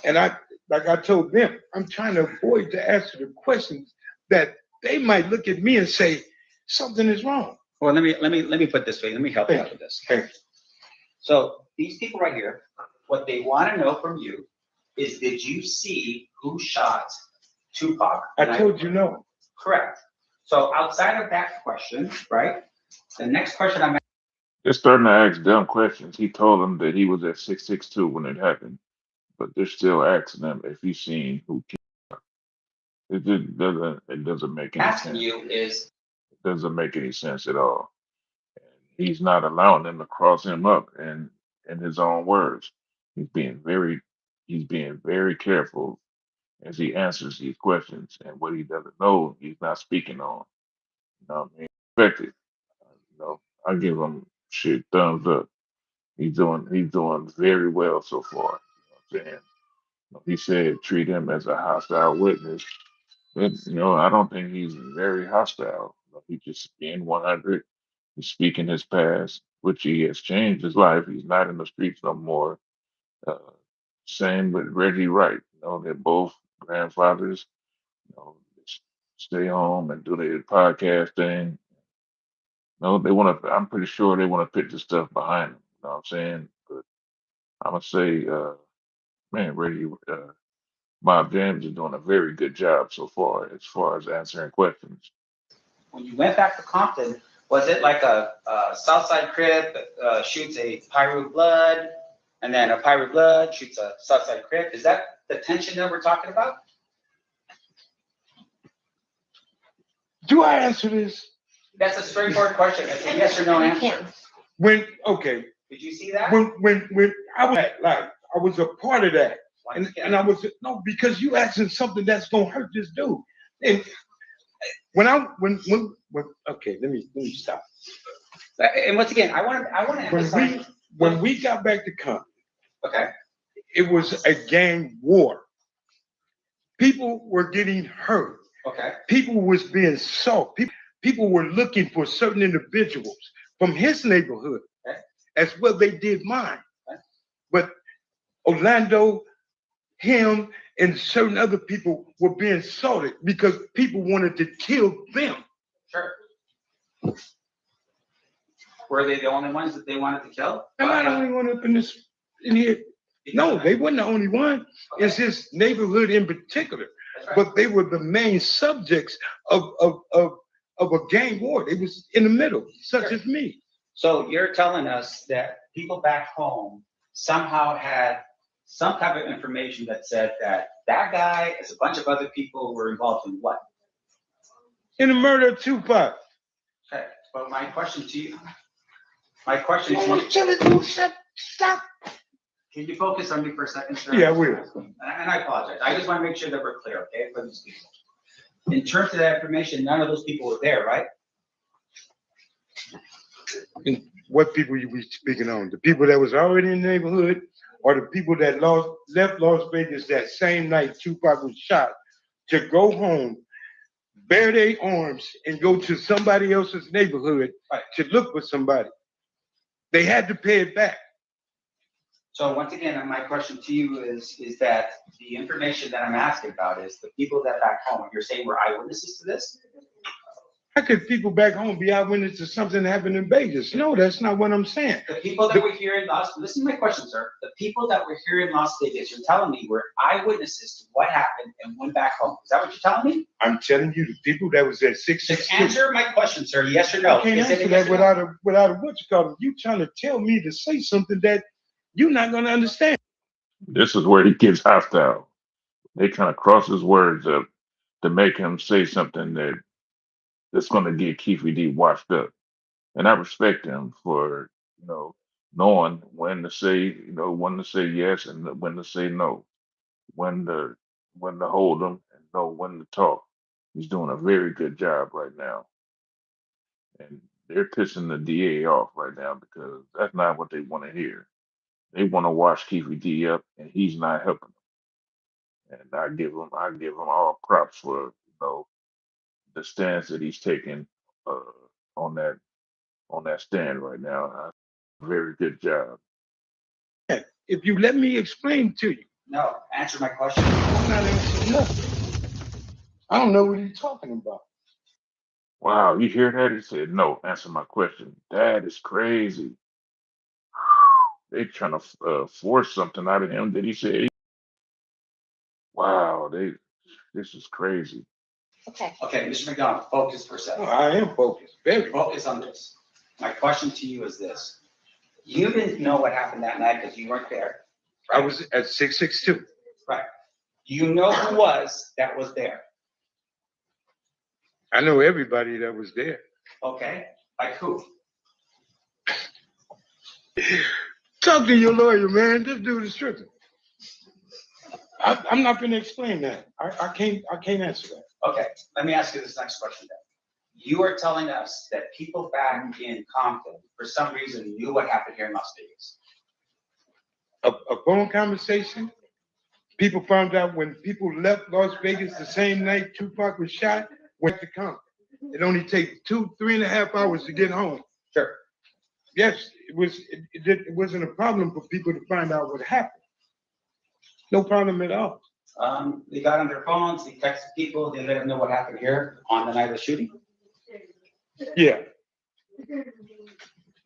S3: And like I told them, I'm trying to avoid to answer the questions that they might look at me and say, something is wrong.
S5: Well, let me put it this way. Let me help you out with this.
S3: Thank you.
S5: So these people right here, what they want to know from you is, did you see who shot Tupac?
S3: I told you no.
S5: Correct. So outside of that question, right? The next question I'm
S1: now. They're starting to ask dumb questions. He told them that he was at 662 when it happened, but they're still asking him if he's seen who killed him. It doesn't make any
S5: asking
S1: sense.
S5: you is,
S1: It doesn't make any sense at all. And he's not allowing them to cross him up in his own words. He's being very careful as he answers these questions, and what he doesn't know, he's not speaking on. You know what I mean? Expected. I give him shit thumbs up. He's doing very well so far. You know what I'm saying? He said treat him as a hostile witness. But I don't think he's very hostile. He's just being 100. He's speaking his past, which he has changed his life. He's not in the streets no more. Uh, Same with Reggie Wright. They're both grandfathers. Just stay home and do their podcast thing. No, they want to. I'm pretty sure they want to put this stuff behind them. You know what I'm saying? But I'm gonna say, man, Reggie, Bob James is doing a very good job so far as answering questions.
S5: when you went back to Compton, was it like a Southside Crip shoots a Pyro Blood, and then a Pyro Blood shoots a Southside Crip? Is that the tension that we're talking about?
S3: Do I answer this?
S5: That's a straightforward question. It's a yes or no answer.
S3: Okay.
S5: Did you see that?
S3: When I was I was a part of that. And I was because you asking something that's gonna hurt this dude. And okay, let me stop.
S5: And once again, I want to emphasize
S3: when we got back to Compton,
S5: okay,
S3: it was a gang war. People were getting hurt.
S5: Okay.
S3: People was being sought. People were looking for certain individuals from his neighborhood,
S5: okay,
S3: as well they did mine.
S5: Okay.
S3: But Orlando, him, and certain other people were being sorted because people wanted to kill them.
S5: Sure. Were they the only ones that they wanted to kill?
S3: Am I the only one up in here? No, they weren't the only one. Okay. It's his neighborhood in particular. Right. But they were the main subjects of a gang war. They was in the middle, such as me.
S5: So you're telling us that people back home somehow had some type of information that said that guy, as a bunch of other people, were involved in what?
S3: In the murder of Tupac.
S5: Okay, but my question to you stop. Can you focus on me for a second, sir?
S3: Yeah, I will.
S5: And I apologize. I just want to make sure that we're clear, okay, for these people. In terms of that information, none of those people were there, right?
S3: And what people you be speaking on? The people that was already in the neighborhood, or the people that left Las Vegas that same night Tupac was shot to go home, bear their arms, and go to somebody else's neighborhood to look for somebody? They had to pay it back.
S5: So once again, my question to you is that the information that I'm asking about is the people that back home, you're saying were eyewitnesses to this?
S3: How could people back home be eyewitness to something that happened in Vegas? No, that's not what I'm saying.
S5: The people that were here in listen to my question, sir. The people that were here in Las Vegas, you're telling me were eyewitnesses to what happened and went back home. Is that what you're telling me?
S3: I'm telling you, the people that was at 662.
S5: Just answer my question, sir. Yes or no?
S3: I can't
S5: Is it
S3: answer
S5: a
S3: that
S5: yes or no?
S3: without a what you call it. You trying to tell me to say something that you're not going to understand.
S1: This is where he gets hostile. They kind of cross his words up to make him say something that's going to get Keefe D washed up. And I respect him for, knowing when to say, when to say yes and when to say no, when to hold them and know when to talk. He's doing a very good job right now. And they're pissing the DA off right now because that's not what they want to hear. They want to wash Keefe D up, and he's not helping them. And I give him all props for the stance that he's taking uh, on that stand right now. Very good job.
S3: If you let me explain to you.
S5: No. Answer my question.
S3: I'm not answering nothing. I don't know what you're talking about.
S1: Wow, you hear that? He said, "No, answer my question." That is crazy. They trying to force something out of him that he said. Wow, this is crazy.
S4: Okay.
S5: Okay, Mr. McDonald, focus for a
S3: No,
S5: second.
S3: I am focused. Very
S5: Focus on this. My question to you is this. You didn't know what happened that night because you weren't there.
S3: I was at 662.
S5: Right. You know who that was there.
S3: I know everybody that was there.
S5: Okay. Like who?
S3: Talk to your lawyer, man. This dude is tripping. I'm not going to explain that. I can't answer that.
S5: Okay, let me ask you this next question then. You are telling us that people back in Compton, for some reason, knew what happened here in Las Vegas.
S3: A phone conversation. People found out when people left Las Vegas the same night Tupac was shot, went to Compton. It only takes 3.5 hours to get home.
S5: Sure.
S3: Yes, it wasn't a problem for people to find out what happened. No problem at all.
S5: They got on their phones, they texted people, they let them know what happened here on the night of the shooting.
S3: Yeah.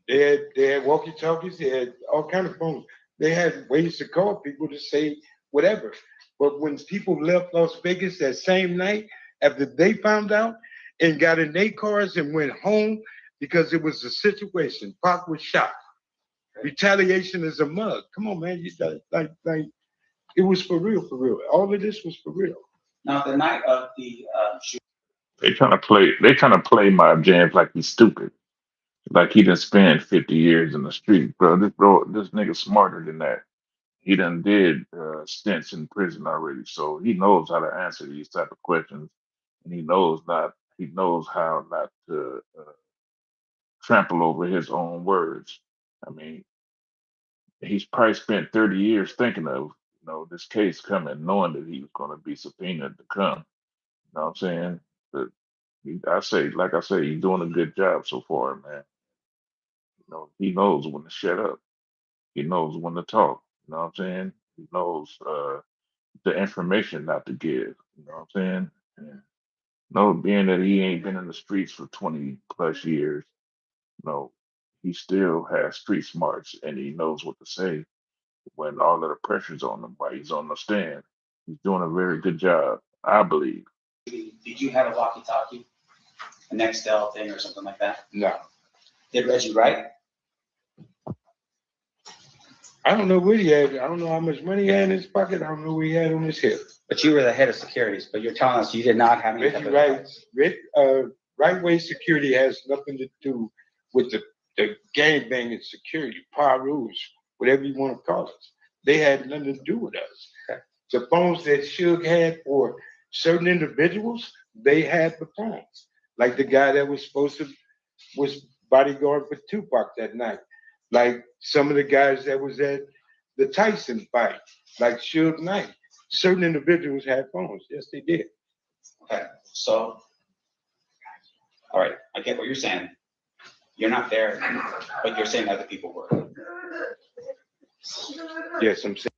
S3: They had walkie-talkies, they had all kinds of phones. They had ways to call people to say whatever. But when people left Las Vegas that same night, after they found out and got in their cars and went home because it was a situation, Pac was shot. Retaliation is a mug. Come on, man. Like it was for real, for real. All of this was for real.
S5: Now, the night of the shooting.
S1: They trying to play Mob Jams like he's stupid. Like he done spent 50 years in the street, bro. This nigga smarter than that. He done did stints in prison already, so he knows how to answer these type of questions, and he knows how not to trample over his own words. I mean, he's probably spent 30 years thinking of this case coming, knowing that he was going to be subpoenaed to come. You know what I'm saying? But like I say, he's doing a good job so far, man. He knows when to shut up. He knows when to talk. You know what I'm saying? He knows the information not to give. You know what I'm saying? And being that he ain't been in the streets for 20 plus years, he still has street smarts and he knows what to say when all of the pressure's on him while he's on the stand. He's doing a very good job, I believe.
S5: Did you have a walkie-talkie, a Nextel thing or something like that?
S3: No.
S5: Did Reggie write?
S3: I don't know what he had. I don't know how much money he had in his pocket. I don't know what he had on his hip.
S5: But you were the head of securities, but you're telling us you did not have any type
S3: Reggie
S5: of.
S3: right-way security has nothing to do with the gangbanging security, Parus, whatever you want to call it. They had nothing to do with us.
S5: Okay.
S3: The phones that Suge had for certain individuals, they had the phones. Like the guy that was bodyguard for Tupac that night. Like some of the guys that was at the Tyson fight, like Suge Knight. Certain individuals had phones. Yes, they did.
S5: Okay, so, all right, I get what you're saying. You're not there, but you're saying other people were.
S3: Yes, I'm saying.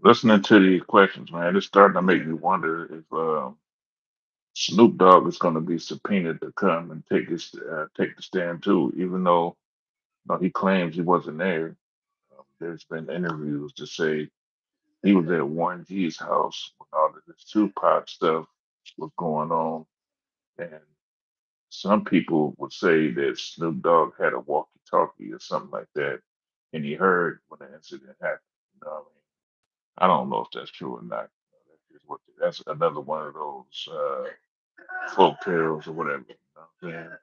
S1: Listening to these questions, man, it's starting to make me wonder if Snoop Dogg is going to be subpoenaed to come and take the stand too, even though he claims he wasn't there. There's been interviews to say he was at Warren G's house when all of this Tupac stuff was going on, and some people would say that Snoop Dogg had a walkie-talkie or something like that, and he heard when the incident happened. You know what I mean? I don't know if that's true or not. That's another one of those folk tales or whatever. You know what I'm saying?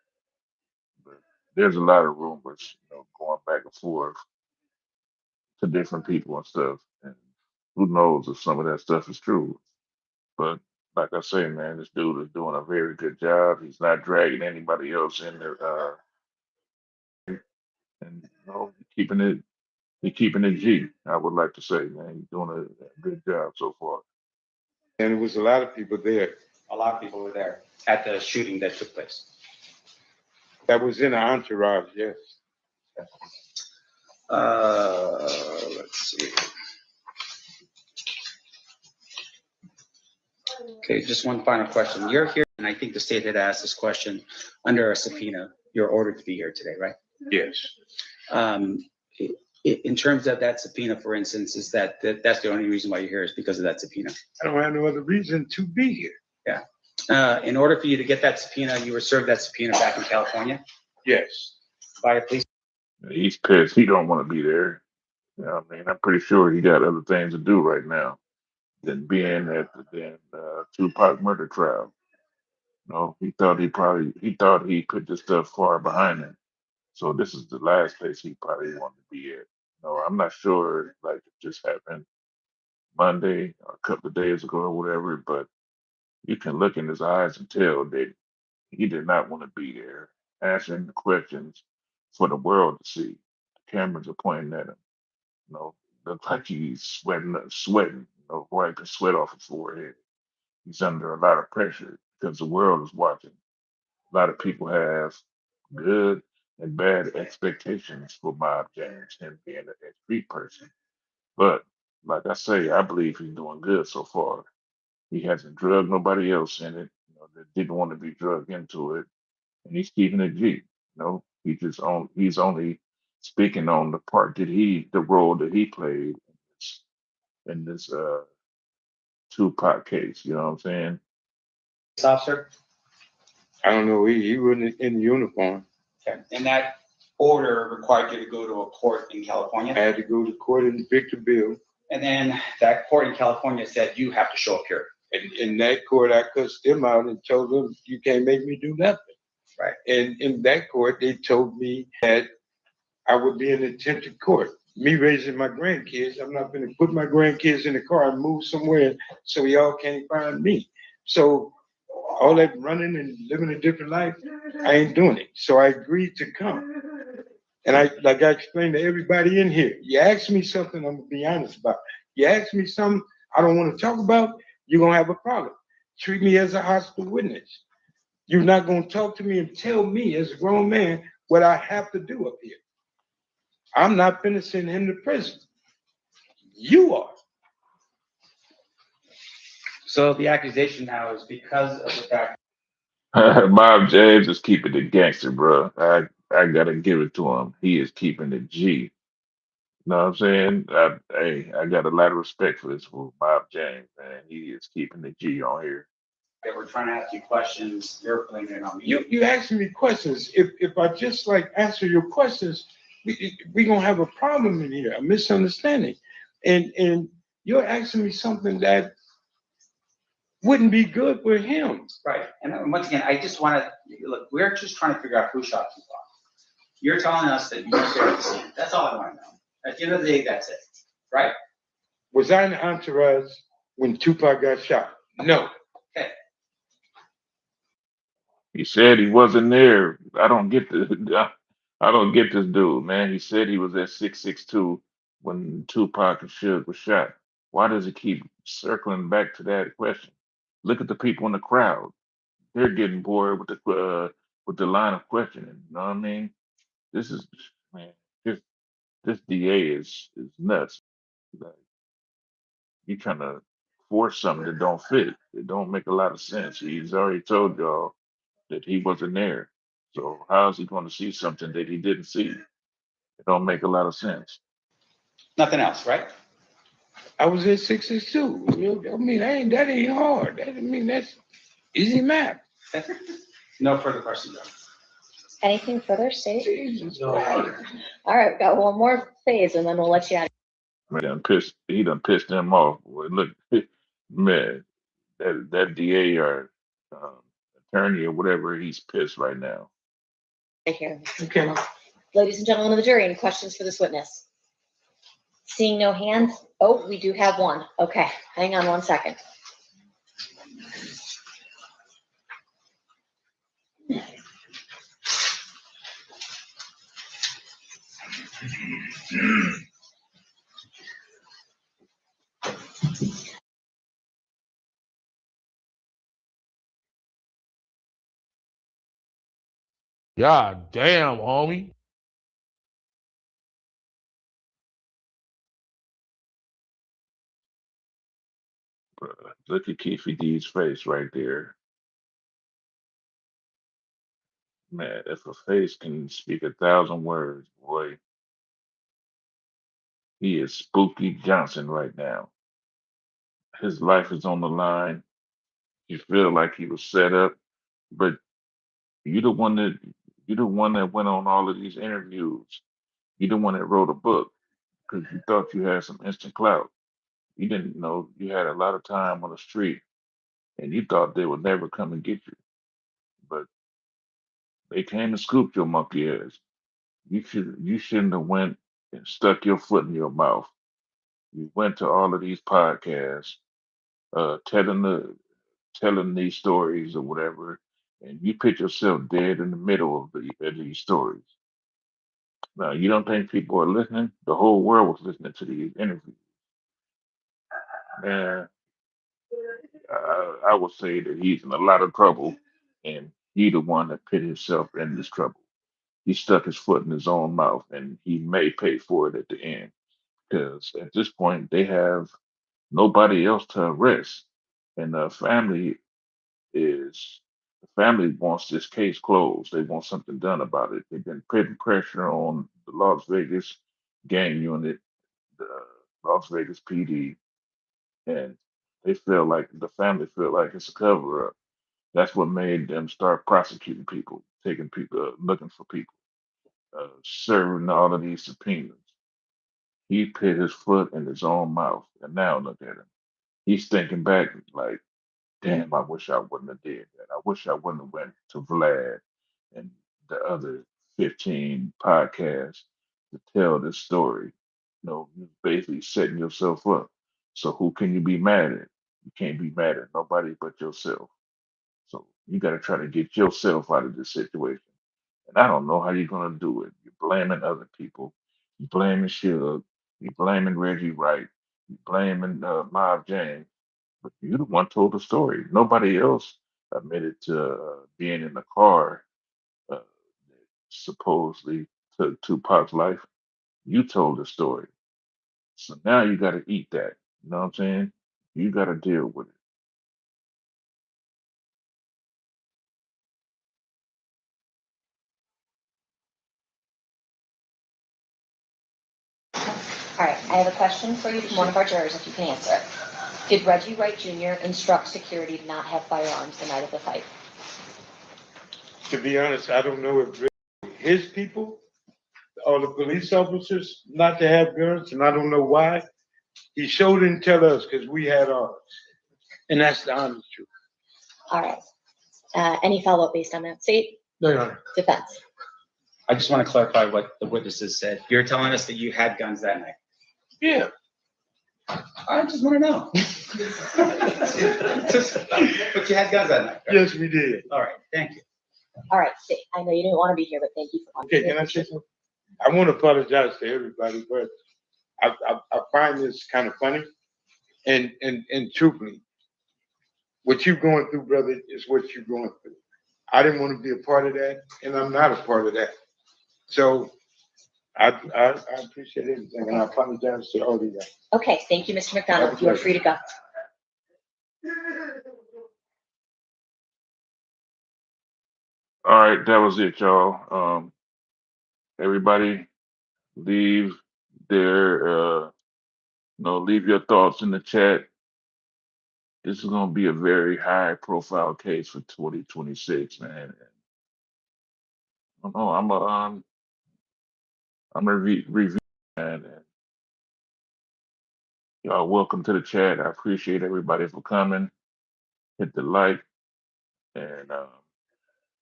S1: But there's a lot of rumors, going back and forth to different people and stuff. And who knows if some of that stuff is true. But like I say, man, this dude is doing a very good job. He's not dragging anybody else in there, and he's keeping it G. I would like to say, man, he's doing a good job so far.
S3: And there was a lot of people there
S5: A lot of people were there at the shooting that took place.
S3: that was in our entourage, yes.
S5: Let's see. Okay, just one final question. You're here, and I think the state had asked this question under a subpoena. You're ordered to be here today, right?
S3: Yes.
S5: Um, in terms of that subpoena, for instance, is that's the only reason why you're here is because of that subpoena?
S3: I don't have no other reason to be here.
S5: In order for you to get that subpoena, you were served that subpoena back in California
S3: Yes.
S5: by a police.
S1: He's pissed. He don't want to be there. You know what I mean? I'm pretty sure he got other things to do right now than being at the damn Tupac murder trial. He thought he put this stuff far behind him. So this is the last place he probably wanted to be at. No, I'm not sure like it just happened Monday or a couple of days ago or whatever, but you can look in his eyes and tell that he did not want to be there, answering the questions for the world to see. The cameras are pointing at him. You know, look like he's sweating, wiping sweat off his forehead. He's under a lot of pressure because the world is watching. A lot of people have good and bad expectations for Bob James, him being a street person. But like I say, I believe he's doing good so far. He hasn't drugged nobody else in it, that didn't want to be drugged into it, and he's keeping it G. He's only speaking on the role that he played in this Tupac case. You know what I'm saying?
S5: Officer?
S3: I don't know. He wasn't in uniform.
S5: Okay. And that order required you to go to a court in California?
S3: I had to go to court in Victorville.
S5: And then that court in California said you have to show up here.
S3: And in that court, I cussed them out and told them, you can't make me do nothing.
S5: Right.
S3: And in that court, they told me that I would be in attempted court. Me raising my grandkids, I'm not going to put my grandkids in the car and move somewhere so y'all can't find me. So all that running and living a different life, I ain't doing it. So I agreed to come. And I explained to everybody in here, you ask me something, I'm gonna be honest about. You ask me something I don't want to talk about, you're gonna have a problem. Treat me as a hostile witness. You're not gonna talk to me and tell me as a grown man what I have to do up here. I'm not finna send him to prison. You are.
S5: So the accusation now is because of the fact.
S1: Bob James is keeping it gangster, bro. I gotta give it to him. He is keeping it G. Know what I'm saying? I got a lot of respect for this fool, Bob James, man. He is keeping the G on here.
S5: They were trying to ask you questions, you're blaming it on me.
S3: You asking me questions. If I just answer your questions, we gonna have a problem in here, a misunderstanding. And you're asking me something that wouldn't be good for him.
S5: Right. And once again, I just want to look, we're just trying to figure out who shot Tupac. You're telling us that you were there at the scene. That's all I want to know. At the end of the day, that's it. Right?
S3: Was I in the entourage when Tupac got shot? No.
S5: Okay.
S1: He said he wasn't there. I don't get this dude, man. He said he was at 662 when Tupac and Suge was shot. Why does he keep circling back to that question? Look at the people in the crowd. They're getting bored with the line of questioning. You know what I mean? This is man, this DA is nuts. Like, you trying to force something that don't fit. It don't make a lot of sense. He's already told y'all that he wasn't there. So how is he going to see something that he didn't see? It don't make a lot of sense.
S5: Nothing else, right?
S3: I was at 62. I mean, that ain't hard. That's easy math.
S5: No further questions.
S4: Anything further, state?
S3: Jesus
S2: No.
S3: Christ.
S4: All right, we've got one more phase and then we'll let you out.
S1: He done pissed them off. Boy, look, man, that DA or attorney or whatever, he's pissed right now.
S4: Right here.
S2: Okay.
S4: Ladies and gentlemen of the jury, any questions for this witness? Seeing no hands. Oh, we do have one. Okay, hang on one second.
S6: God damn, homie.
S1: Look at Keefe D's face right there. Man, if a face can speak 1,000 words, boy, he is Spooky Johnson right now. His life is on the line. You feel like he was set up, but you the one that you the one that went on all of these interviews. You the one that wrote a book because you thought you had some instant clout. You didn't know you had a lot of time on the street, and you thought they would never come and get you. But they came and scooped your monkey ass. You shouldn't have went and stuck your foot in your mouth. You went to all of these podcasts, telling these stories or whatever, and you put yourself dead in the middle of these stories. Now, you don't think people are listening? The whole world was listening to these interviews. Man, I would say that he's in a lot of trouble, and he the one that put himself in this trouble. He stuck his foot in his own mouth, and he may pay for it at the end. Because at this point, they have nobody else to arrest, and is the family wants this case closed. They want something done about it. They've been putting pressure on the Las Vegas gang unit, the Las Vegas PD, and they feel like the family feel like it's a cover up. That's what made them start prosecuting people, taking people, looking for people, serving all of these subpoenas. He put his foot in his own mouth, and now look at him. He's thinking back like, damn, I wish I wouldn't have did that. I wish I wouldn't have went to Vlad and the other 15 podcasts to tell this story. You're basically setting yourself up. So who can you be mad at? You can't be mad at nobody but yourself. So you got to try to get yourself out of this situation. And I don't know how you're gonna do it. You're blaming other people. You're blaming Suge. You're blaming Reggie Wright. You're blaming Mob James. But you the one told the story. Nobody else admitted to being in the car that supposedly took Tupac's life. You told the story. So now you got to eat that. You know what I'm saying? You got to deal with it.
S4: All right, I have a question for you from one of our jurors, if you can answer it. Did Reggie Wright Jr. instruct security to not have firearms the night of the fight?
S3: To be honest, I don't know if his people or the police officers not to have guns, and I don't know why. He sure didn't tell us because we had ours. And that's the honest truth.
S4: All right. Any follow-up based on that? State?
S2: No, Your Honor.
S4: Defense?
S5: I just want to clarify what the witnesses said. You're telling us that you had guns that night.
S3: Yeah.
S5: I just want to know. But you had guns that night. Right?
S3: Yes, we did.
S5: All right. Thank you.
S4: All right, State. I know you didn't want to be here, but thank you for
S3: Okay, can I say something? I want to apologize to everybody, but I find this kind of funny. And truthfully, what you're going through, brother, is what you're going through. I didn't want to be a part of that, and I'm not a part of that. So I appreciate everything, and I apologize to all of you guys.
S4: Okay, thank you, Mr. McDonald. You are free to go.
S1: All right, that was it, y'all. Everybody leave their leave your thoughts in the chat. This is gonna be a very high profile case for 2026, man. I don't know, I'm gonna review, man. And y'all welcome to the chat. I appreciate everybody for coming. Hit the like and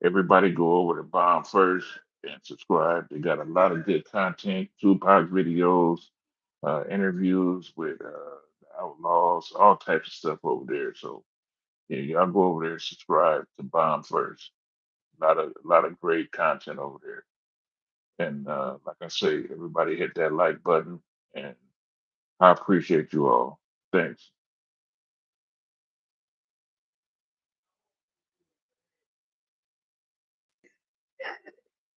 S1: everybody go over to Bomb First and subscribe. They got a lot of good content, Tupac videos, interviews with outlaws, all types of stuff over there. So yeah, y'all go over there, subscribe to Bomb First. A lot of great content over there. And like I say, everybody hit that like button, and I appreciate you all. Thanks.